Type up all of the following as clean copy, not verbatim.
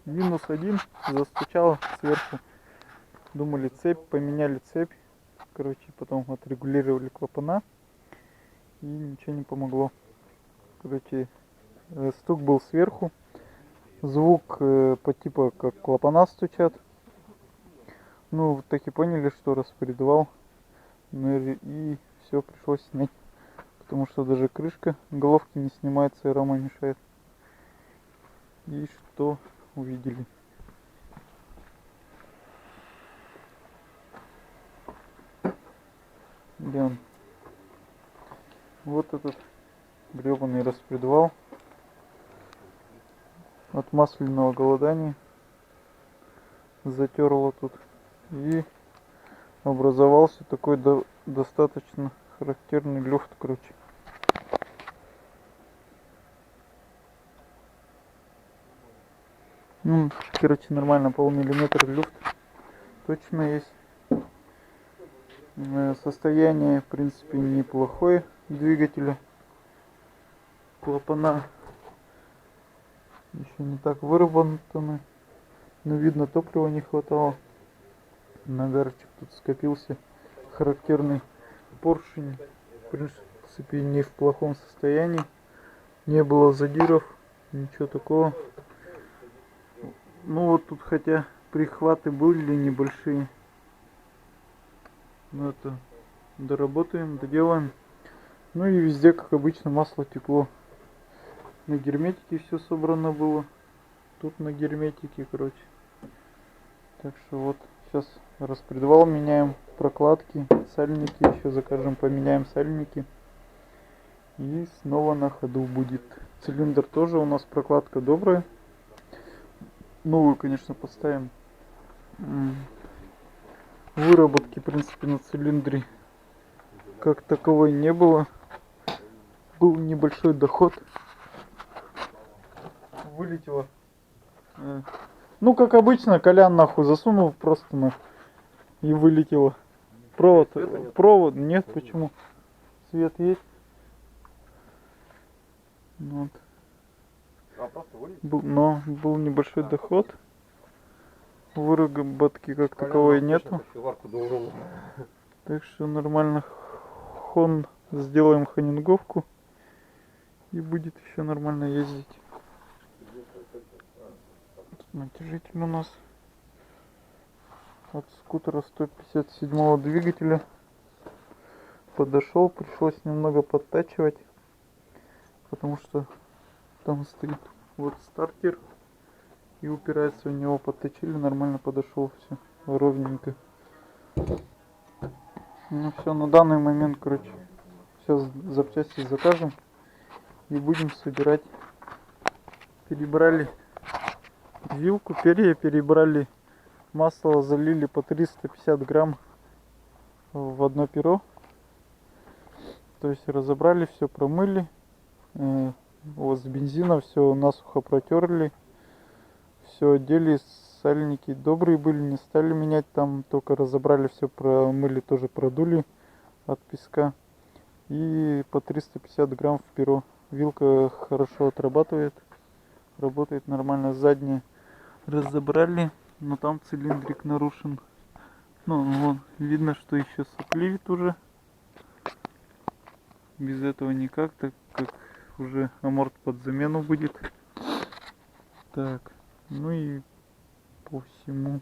-1 застучал сверху. Думали цепь, поменяли цепь. Короче, потом отрегулировали клапана. И ничего не помогло. Короче, стук был сверху. Звук по типу как клапана стучат. Ну, так и поняли, что распредвал. Ну и все, пришлось снять. Потому что даже крышка головки не снимается, и рама мешает. И что увидели? Где он? Вот этот гребаный распредвал от масляного голодания затерло тут, и образовался такой достаточно характерный люфт, короче. Ну, короче, нормально, полмиллиметра люфт точно есть. Состояние, в принципе, неплохое двигателя. Клапана еще не так выработаны, но видно, топлива не хватало. Нагарчик тут скопился. Характерный поршень, в принципе, не в плохом состоянии. Не было задиров, ничего такого. Ну вот тут хотя прихваты были небольшие. Но это доработаем, доделаем. Ну и везде, как обычно, масло текло. На герметике все собрано было. Тут на герметике, короче. Так что вот, сейчас распредвал меняем, прокладки, сальники. Еще закажем, поменяем сальники. И снова на ходу будет. Цилиндр тоже у нас прокладка добрая. Новую, конечно, поставим. Выработки, в принципе, на цилиндре как таковой не было. Был небольшой доход. Вылетело. Ну, как обычно, Колян нахуй засунул просто и вылетело. Провод нет, почему? Свет есть. Вот. Но был небольшой доход. Выработки как таковой нету. Так что нормально сделаем хонинговку. И будет еще нормально ездить. Тут натяжитель у нас от скутера 157 двигателя. Подошел, пришлось немного подтачивать, потому что там стоит вот стартер и упирается в него. Подточили, нормально подошел, все ровненько. Ну все, на данный момент, короче, сейчас запчасти закажем и будем собирать. Перебрали вилку, перья перебрали, масло залили по 350 грамм в одно перо. То есть разобрали, все промыли, вот с бензина все насухо протерли, все одели. Сальники добрые были, не стали менять, там только разобрали, все промыли, тоже продули от песка. И по 350 грамм в перо. Вилка хорошо отрабатывает, работает нормально. Задние разобрали, но там цилиндрик нарушен. Ну, вон, видно, что еще сопливит уже. Без этого никак, так как уже аморт под замену будет. Так, ну и по всему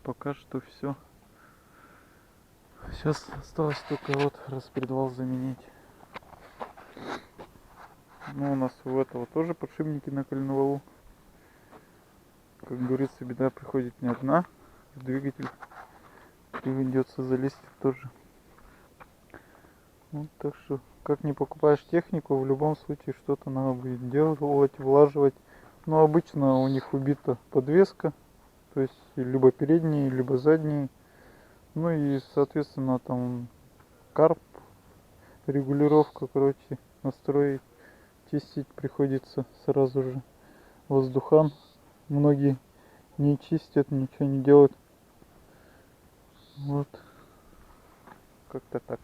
пока что все. Сейчас осталось только вот распредвал заменить. Ну, у нас у этого тоже подшипники на коленвалу. Как говорится, беда приходит не одна. В двигатель придется залезть тоже. Вот, так что, как не покупаешь технику, в любом случае что-то надо будет делать, влаживать. Но обычно у них убита подвеска. То есть либо передние, либо задние. Ну и соответственно там карп, регулировка, короче, настроить, чистить приходится сразу же. Воздухан многие не чистят, ничего не делают. Вот, как-то так.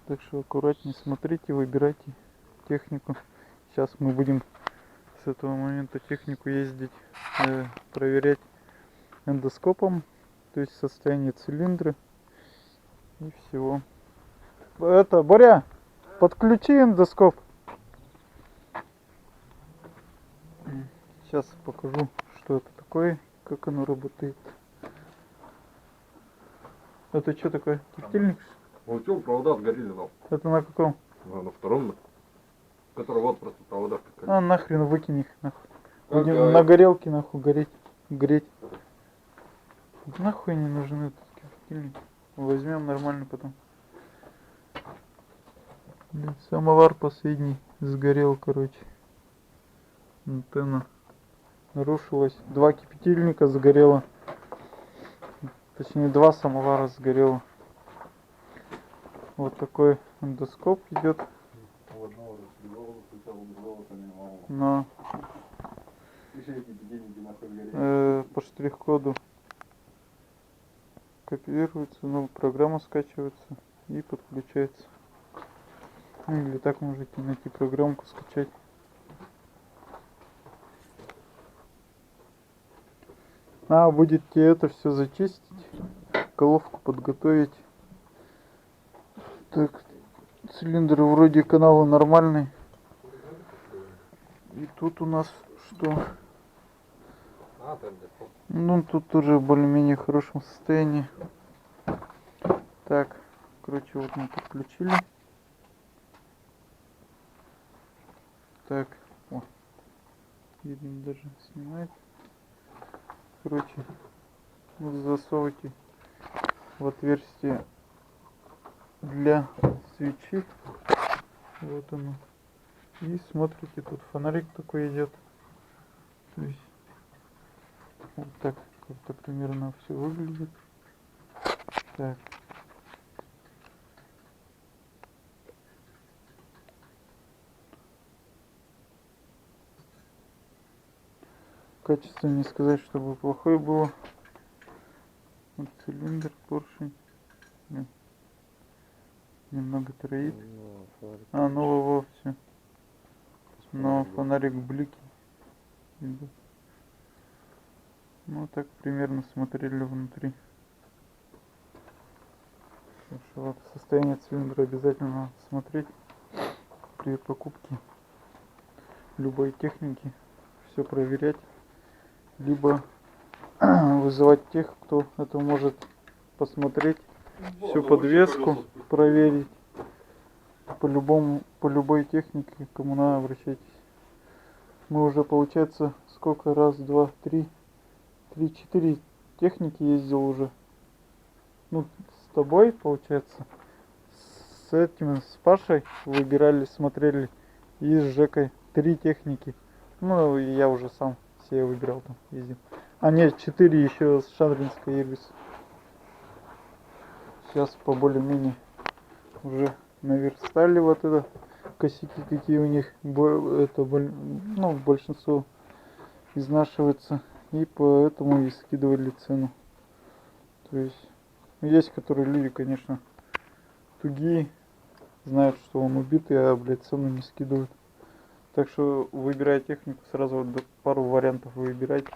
Так что аккуратнее смотрите, выбирайте технику. Сейчас мы будем с этого момента технику ездить, проверять эндоскопом, то есть состояние цилиндра и всего. Это, Боря, подключи эндоскоп. Сейчас покажу, что это такое, как оно работает. Это что такое? Тефтильник? Вот что, провода сгорели там. Это на каком? На втором, да. Который вот просто провода втыкали. А нахрен выкинь их, нахуй. Как, Будем на горелке нахуй греть. Нахуй не нужны этот тефтильник. Возьмем нормально потом. Блин, самовар последний сгорел, короче. Антенна нарушилась. 2 кипятильника сгорело. Точнее 2 самовара сгорело. Вот такой эндоскоп идет. Но по штрих-коду копируется, ну, программа скачивается и подключается. Ну, или так можете найти программку, скачать. Будете это все зачистить, головку подготовить. Так, цилиндр вроде канала нормальный. И тут у нас что? Ну, тут тоже более-менее в хорошем состоянии. Так, короче, вот мы подключили. Так, о, видно, даже снимает. Короче, вот засовывайте в отверстие для свечи. Вот оно. И смотрите, тут фонарик такой идет. То есть вот так как-то примерно все выглядит. Так. Качество не сказать, чтобы плохое было. Вот цилиндр, поршень. Нет. Немного троит. Ну во, все. Но фонарик блики идут. Ну так примерно смотрели внутри. Вот состояние цилиндра обязательно смотреть при покупке любой техники. Все проверять. Либо вызывать тех, кто это может посмотреть, всю подвеску проверить. По любой технике, кому надо, обращайтесь. Мы уже, получается, сколько? Раз, два, три, 4 техники ездил уже. Ну, с тобой, получается, с этим, с Пашей выбирали, смотрели, и с Жекой 3 техники. Ну, и я уже сам все выбирал, там ездил. Нет, 4 еще с Шадринской Ирбис. Сейчас по более-менее уже наверстали вот это, косяки какие у них, большинство изнашивается, и поэтому и скидывали цену. То есть которые люди, конечно, тугие, знают, что он убитый, а, блядь, цену не скидывают. Так что, выбирая технику, сразу вот пару вариантов выбирайте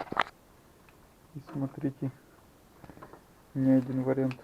и смотрите, не один вариант.